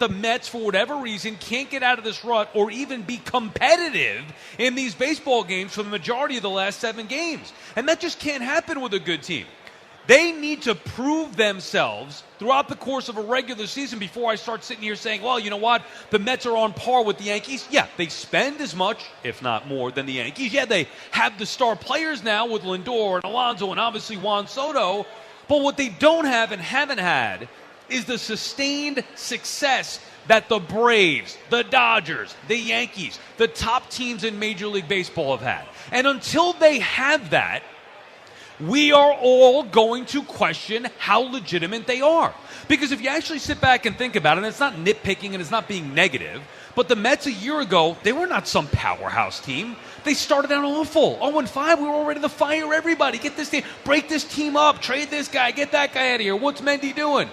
The Mets, for whatever reason, can't get out of this rut or even be competitive in these baseball games for the majority of the last 7 games. And that just can't happen with a good team. They need to prove themselves throughout the course of a regular season before I start sitting here saying, well, you know what? The Mets are on par with the Yankees. Yeah, they spend as much, if not more, than the Yankees. Yeah, they have the star players now with Lindor and Alonso and obviously Juan Soto. But what they don't have and haven't had is the sustained success that the Braves, the Dodgers, the Yankees, the top teams in Major League Baseball have had. And until they have that, we are all going to question how legitimate they are. Because if you actually sit back and think about it, and it's not nitpicking and it's not being negative, but the Mets a year ago, they were not some powerhouse team. They started out awful. 0-5, we were all ready to fire everybody. Get this team, break this team up, trade this guy, get that guy out of here. What's Mendy doing?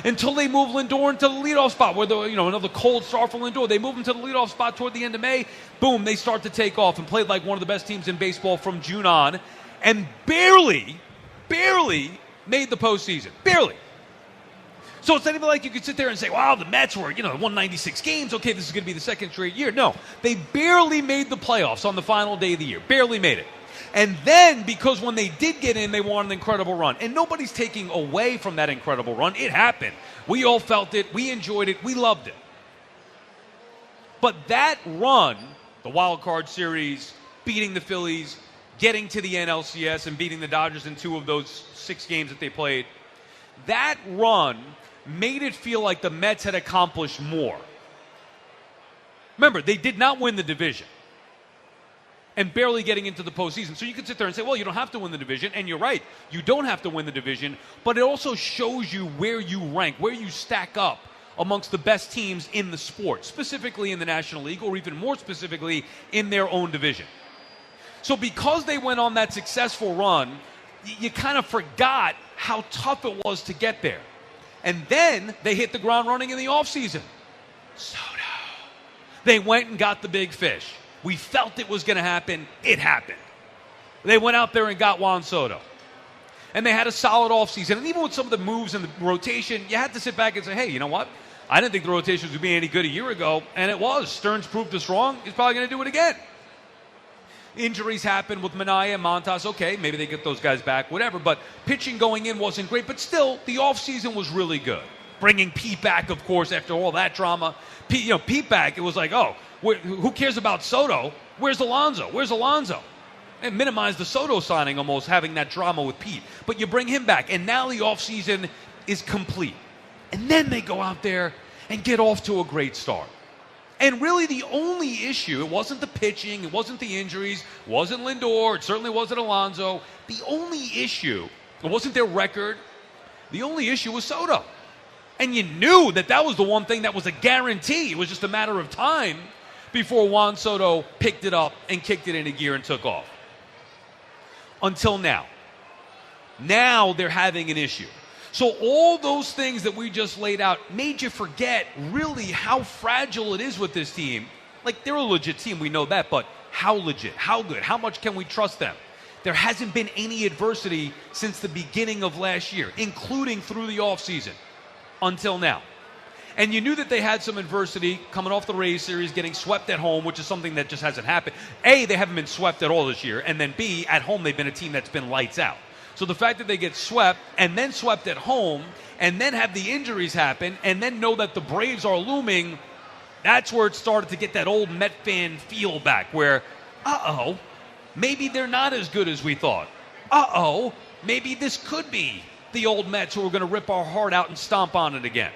Until they move Lindor into the leadoff spot, where another cold start for Lindor. They move him to the leadoff spot toward the end of May. Boom, they start to take off and played like one of the best teams in baseball from June on, and barely made the postseason. Barely. So it's not even like you could sit there and say, wow, the Mets were, won 96 games. Okay, this is going to be the second straight year. No, they barely made the playoffs on the final day of the year. Barely made it. And then, because when they did get in, they won an incredible run. And nobody's taking away from that incredible run. It happened. We all felt it. We enjoyed it. We loved it. But that run, the wild card series, beating the Phillies, getting to the NLCS and beating the Dodgers in 2 of those 6 games that they played, that run made it feel like the Mets had accomplished more. Remember, they did not win the division. And barely getting into the postseason. So you could sit there and say, well, you don't have to win the division. And you're right. You don't have to win the division. But it also shows you where you rank, where you stack up amongst the best teams in the sport, specifically in the National League, or even more specifically in their own division. So because they went on that successful run, you kind of forgot how tough it was to get there. And then they hit the ground running in the offseason. Soto. They went and got the big fish. We felt it was going to happen. It happened. They went out there and got Juan Soto. And they had a solid offseason. And even with some of the moves in the rotation, you had to sit back and say, hey, you know what? I didn't think the rotation was going to be any good a year ago, and it was. Stearns proved us wrong. He's probably going to do it again. Injuries happened with Minaya and Montas. Okay, maybe they get those guys back, whatever. But pitching going in wasn't great. But still, the offseason was really good. Bringing Pete back, of course, after all that drama. Pete back, it was like, oh, who cares about Soto? Where's Alonso? And minimize the Soto signing, almost having that drama with Pete. But you bring him back, and now the offseason is complete. And then they go out there and get off to a great start. And really the only issue, it wasn't the pitching, it wasn't the injuries, it wasn't Lindor, it certainly wasn't Alonso. The only issue, it wasn't their record. The only issue was Soto. And you knew that was the one thing that was a guarantee. It was just a matter of time before Juan Soto picked it up and kicked it into gear and took off. Until now. Now they're having an issue. So all those things that we just laid out made you forget really how fragile it is with this team. Like, they're a legit team, we know that, but how legit, how good, how much can we trust them? There hasn't been any adversity since the beginning of last year, including through the offseason, until now. And you knew that they had some adversity coming off the Rays series, getting swept at home, which is something that just hasn't happened. A, they haven't been swept at all this year, and then B, at home they've been a team that's been lights out. So the fact that they get swept and then swept at home and then have the injuries happen and then know that the Braves are looming, that's where it started to get that old Met fan feel back where, maybe they're not as good as we thought. Maybe this could be the old Mets who are going to rip our heart out and stomp on it again.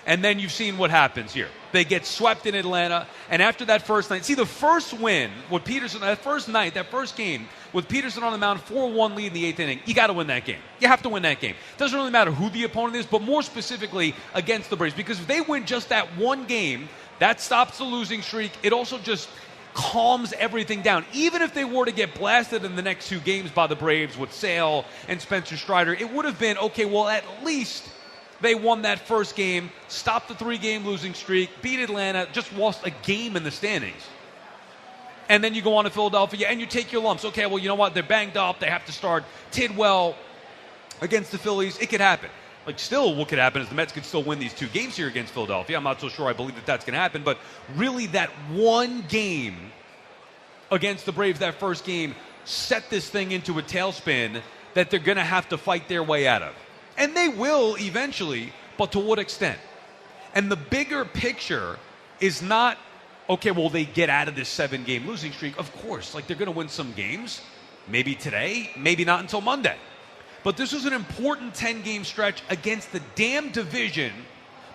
And then you've seen what happens here. They get swept in Atlanta, and after that first night, see the first win with Peterson, that first night, that first game, with Peterson on the mound, 4-1 lead in the 8th inning, you got to win that game. You have to win that game. It doesn't really matter who the opponent is, but more specifically against the Braves, because if they win just that one game, that stops the losing streak. It also just calms everything down. Even if they were to get blasted in the next 2 games by the Braves with Sale and Spencer Strider, it would have been, okay, well, at least they won that first game, stopped the 3-game losing streak, beat Atlanta, just lost a game in the standings. And then you go on to Philadelphia and you take your lumps. Okay, well, you know what? They're banged up. They have to start Tidwell against the Phillies. It could happen. Like, still, what could happen is the Mets could still win these 2 games here against Philadelphia. I'm not so sure I believe that that's going to happen. But really, that one game against the Braves, that first game, set this thing into a tailspin that they're going to have to fight their way out of. And they will eventually, but to what extent? And the bigger picture is not, okay, well, they get out of this 7-game losing streak. Of course, like, they're going to win some games. Maybe today, maybe not until Monday. But this was an important 10-game stretch against the damn division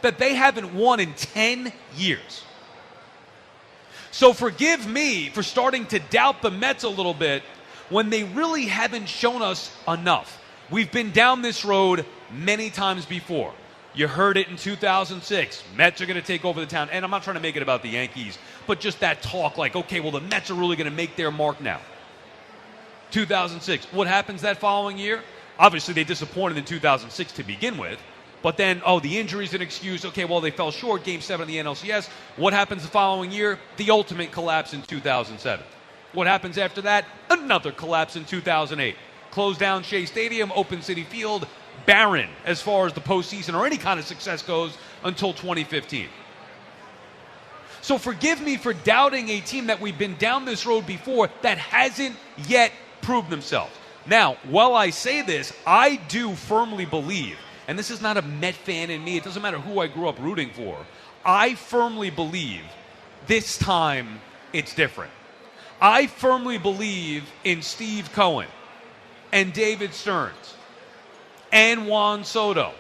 that they haven't won in 10 years. So forgive me for starting to doubt the Mets a little bit when they really haven't shown us enough. We've been down this road many times before. You heard it in 2006. Mets are going to take over the town. And I'm not trying to make it about the Yankees, but just that talk like, okay, well, the Mets are really going to make their mark now. 2006. What happens that following year? Obviously, they disappointed in 2006 to begin with. But then, the injury's an excuse. Okay, well, they fell short. Game 7 of the NLCS. What happens the following year? The ultimate collapse in 2007. What happens after that? Another collapse in 2008. Close down Shea Stadium, open Citi Field, barren as far as the postseason or any kind of success goes until 2015. So forgive me for doubting a team that we've been down this road before that hasn't yet proved themselves. Now, while I say this, I do firmly believe, and this is not a Met fan in me, it doesn't matter who I grew up rooting for, I firmly believe this time it's different. I firmly believe in Steve Cohen and David Stearns and Juan Soto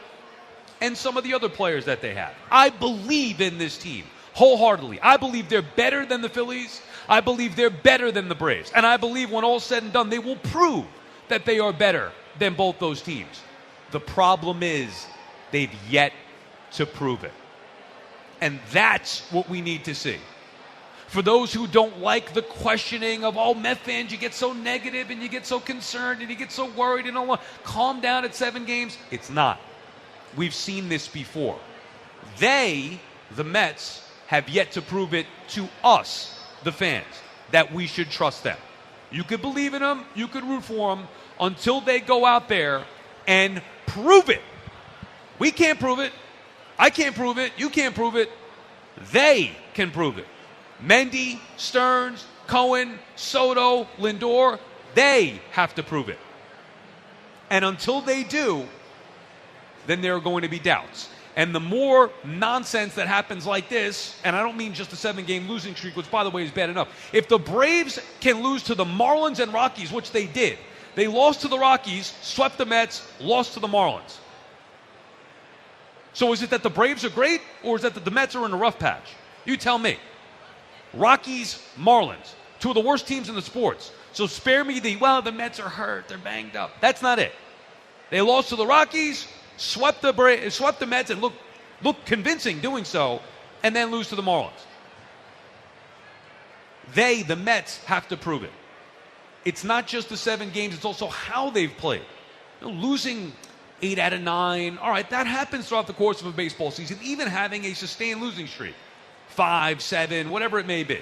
and some of the other players that they have. I believe in this team wholeheartedly. I believe they're better than the Phillies. I believe they're better than the Braves. And I believe when all's said and done, they will prove that they are better than both those teams. The problem is they've yet to prove it. And that's what we need to see. For those who don't like the questioning of, Met fans, you get so negative and you get so concerned and you get so worried and all, calm down at 7 games. It's not. We've seen this before. They, the Mets, have yet to prove it to us, the fans, that we should trust them. You could believe in them, you could root for them until they go out there and prove it. We can't prove it. I can't prove it. You can't prove it. They can prove it. Mendy, Stearns, Cohen, Soto, Lindor, they have to prove it. And until they do, then there are going to be doubts. And the more nonsense that happens like this, and I don't mean just a 7-game losing streak, which, by the way, is bad enough. If the Braves can lose to the Marlins and Rockies, which they did, they lost to the Rockies, swept the Mets, lost to the Marlins. So is it that the Braves are great, or is it that the Mets are in a rough patch? You tell me. Rockies, Marlins, 2 of the worst teams in the sports. So spare me the Mets are hurt, they're banged up. That's not it. They lost to the Rockies, swept the Mets, and looked convincing doing so, and then lose to the Marlins. They, the Mets, have to prove it. It's not just the 7 games, it's also how they've played. Losing 8 out of 9, all right, that happens throughout the course of a baseball season, even having a sustained losing streak. 5, 7, whatever it may be.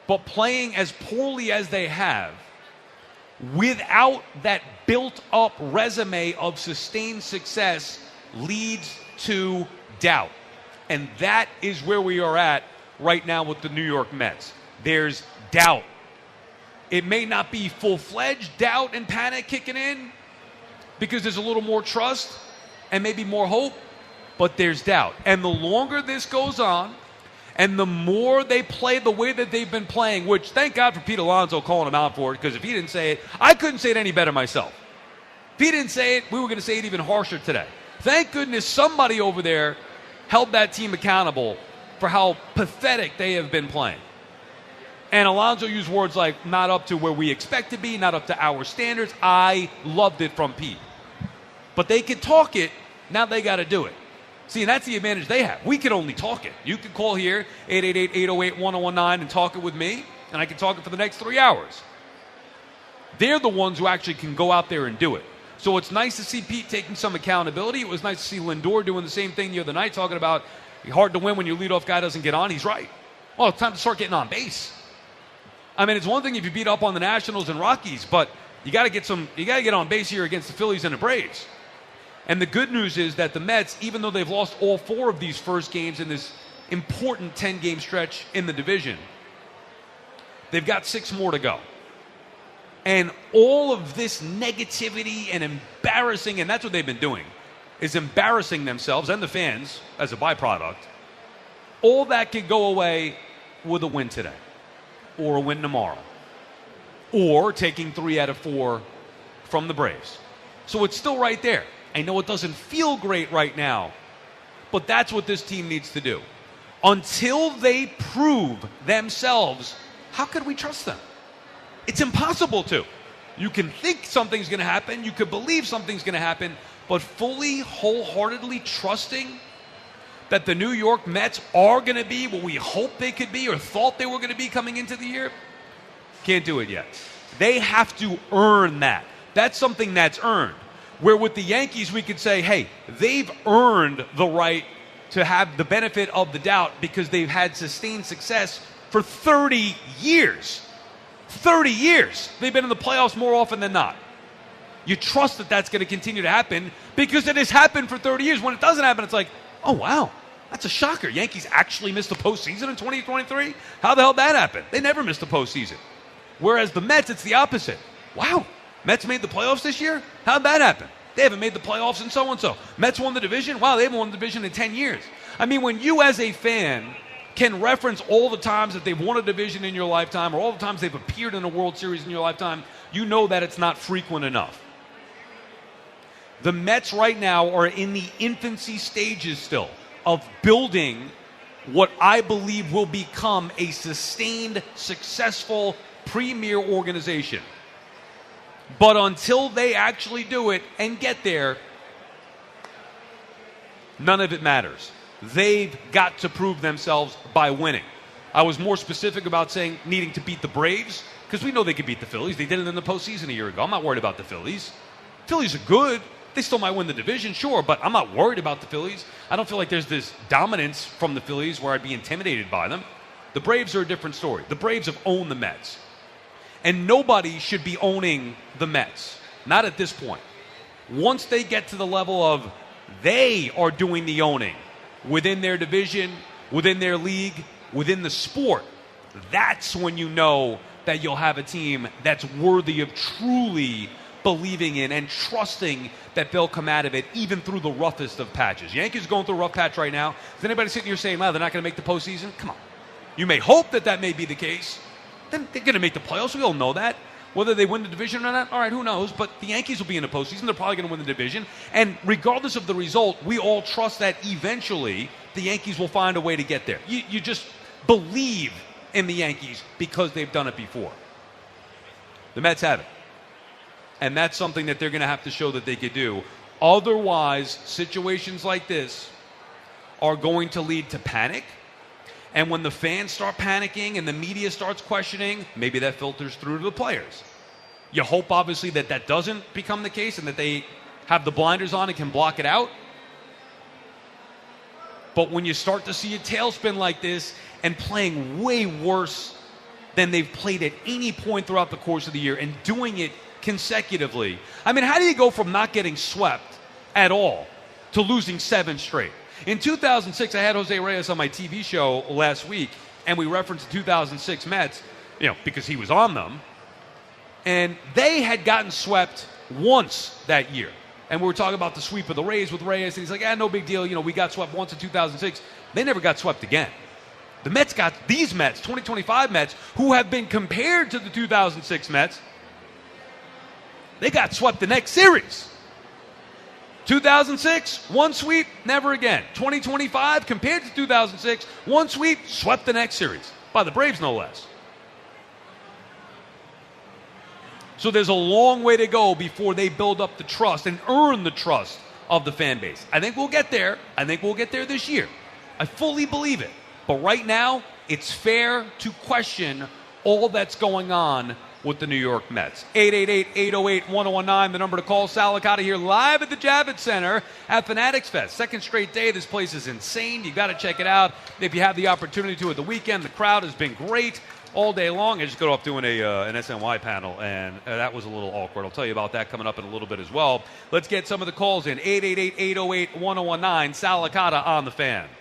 But playing as poorly as they have, without that built-up resume of sustained success, leads to doubt. And that is where we are at right now with the New York Mets. There's doubt. It may not be full-fledged doubt and panic kicking in because there's a little more trust and maybe more hope, but there's doubt. And the longer this goes on, and the more they play the way that they've been playing, which thank God for Pete Alonso calling him out for it, because if he didn't say it, I couldn't say it any better myself. If he didn't say it, we were going to say it even harsher today. Thank goodness somebody over there held that team accountable for how pathetic they have been playing. And Alonso used words like, not up to where we expect to be, not up to our standards. I loved it from Pete. But they could talk it, now they got to do it. See, and that's the advantage they have. We can only talk it. You can call here, 888-808-1019, and talk it with me, and I can talk it for the next 3 hours. They're the ones who actually can go out there and do it. So it's nice to see Pete taking some accountability. It was nice to see Lindor doing the same thing the other night, talking about hard to win when your leadoff guy doesn't get on. He's right. Well, it's time to start getting on base. I mean, it's one thing if you beat up on the Nationals and Rockies, but You got to get on base here against the Phillies and the Braves. And the good news is that the Mets, even though they've lost all 4 of these first games in this important 10-game stretch in the division, they've got 6 more to go. And all of this negativity and embarrassing, and that's what they've been doing, is embarrassing themselves and the fans as a byproduct. All that could go away with a win today, or a win tomorrow, or taking 3 out of 4 from the Braves. So it's still right there. I know it doesn't feel great right now, but that's what this team needs to do. Until they prove themselves, how could we trust them? It's impossible to. You can think something's going to happen, you could believe something's going to happen, but fully, wholeheartedly trusting that the New York Mets are going to be what we hoped they could be or thought they were going to be coming into the year, can't do it yet. They have to earn that. That's something that's earned. Where with the Yankees, we could say, hey, they've earned the right to have the benefit of the doubt because they've had sustained success for 30 years. 30 years. They've been in the playoffs more often than not. You trust that that's going to continue to happen because it has happened for 30 years. When it doesn't happen, it's like, oh, wow, that's a shocker. Yankees actually missed the postseason in 2023? How the hell did that happen? They never missed the postseason. Whereas the Mets, it's the opposite. Wow, Mets made the playoffs this year? How'd that happen? They haven't made the playoffs in so-and-so. Mets won the division? Wow, they haven't won the division in 10 years. I mean, when you as a fan can reference all the times that they've won a division in your lifetime or all the times they've appeared in a World Series in your lifetime, you know that it's not frequent enough. The Mets right now are in the infancy stages still of building what I believe will become a sustained, successful, premier organization. But until they actually do it and get there, none of it matters. They've got to prove themselves by winning. I was more specific about saying needing to beat the Braves because we know they could beat the Phillies. They did it in the postseason a year ago. I'm not worried about the Phillies. Phillies are good. They still might win the division, sure, but I'm not worried about the Phillies. I don't feel like there's this dominance from the Phillies where I'd be intimidated by them. The Braves are a different story. The Braves have owned the Mets. And nobody should be owning the Mets. Not at this point. Once they get to the level of they are doing the owning within their division, within their league, within the sport, that's when you know that you'll have a team that's worthy of truly believing in and trusting that they'll come out of it even through the roughest of patches. Yankees are going through a rough patch right now. Is anybody sitting here saying, wow, they're not going to make the postseason? Come on. You may hope that that may be the case. Then they're going to make the playoffs. We all know that. Whether they win the division or not, all right, who knows? But the Yankees will be in the postseason. They're probably going to win the division. And regardless of the result, we all trust that eventually the Yankees will find a way to get there. You just believe in the Yankees because they've done it before. The Mets have it. And that's something that they're going to have to show that they could do. Otherwise, situations like this are going to lead to panic. And when the fans start panicking and the media starts questioning, maybe that filters through to the players. You hope, obviously, that that doesn't become the case and that they have the blinders on and can block it out. But when you start to see a tailspin like this and playing way worse than they've played at any point throughout the course of the year and doing it consecutively. I mean, how do you go from not getting swept at all to losing 7 straight? In 2006, I had Jose Reyes on my TV show last week, and we referenced the 2006 Mets, because he was on them. And they had gotten swept once that year. And we were talking about the sweep of the Rays with Reyes, and he's like, no big deal. We got swept once in 2006. They never got swept again. The Mets got these Mets, 2025 Mets, who have been compared to the 2006 Mets. They got swept the next series. 2006, one sweep, never again. 2025, compared to 2006, one sweep, swept the next series. By the Braves, no less. So there's a long way to go before they build up the trust and earn the trust of the fan base. I think we'll get there. I think we'll get there this year. I fully believe it. But right now, it's fair to question all that's going on with the New York Mets. 888-808-1019, the number to call. Sal Licata here live at the Javits Center at Fanatics Fest. Second straight day. This place is insane. You got to check it out if you have the opportunity to at the weekend. The crowd has been great. all day long. I just got off doing an SNY panel, and that was a little awkward. I'll tell you about that coming up in a little bit as well. Let's get some of the calls in. 888-808-1019. Sal Licata on the Fan.